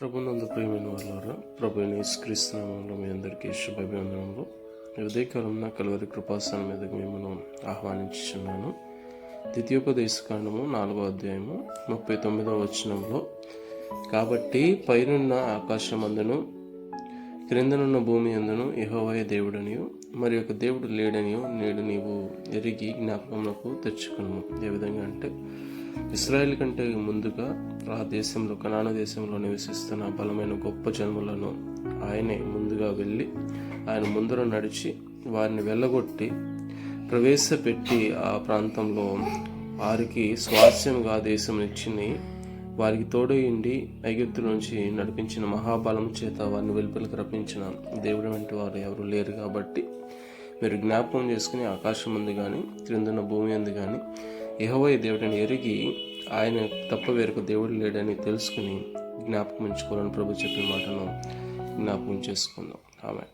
ప్రభునందు ప్రియమైన వాళ్ళారా, ప్రభువైన యేసుక్రీస్తు నామములో మీ అందరికీ శుభాభివందనములు. ఉదయకాలం నా కలువరి కృపాసనం మీదకి మిమ్మల్ని ఆహ్వానించుచున్నాను. ద్వితీయోపదేశకాండము 4వ అధ్యాయము 39వ వచనంలో, కాబట్టి పైనున్న ఆకాశమందును క్రిందనున్న భూమి అందును యెహోవాయే దేవుడనియు మరి ఒక దేవుడు లేడనియు నేడు నీవు ఎరిగి జ్ఞాపకమునకు తెచ్చుకును. ఏ విధంగా అంటే, ఇశ్రాయేల్ కంటే ముందుగా ఆ దేశంలో, కనాను దేశంలో నివసిస్తున్న బలమైన గొప్ప జనములను ఆయనే ముందుగా వెళ్ళి ఆయన ముందర నడిచి వారిని వెళ్ళగొట్టి ప్రవేశపెట్టి ఆ ప్రాంతంలో వారికి స్వాస్థ్యంగా దేశం ఇచ్చి వారికి తోడయిండి ఐగుప్తు నుంచి నడిపించిన మహాబలం చేత వారిని వెలుపలికి రప్పించిన దేవుడు వంటి వారు ఎవరు లేరు. కాబట్టి మీరు జ్ఞాపకం చేసుకుని ఆకాశం ముందు కానీ క్రిందున్న భూమి అందు కానీ యెహోవా దేవుడిని ఎరిగి ఆయన తప్ప వేరొక దేవుడు లేడని తెలుసుకుని జ్ఞాపకం ఉంచుకోవాలని ప్రభు చెప్పిన మాటను జ్ఞాపకం చేసుకుందాం. ఆమె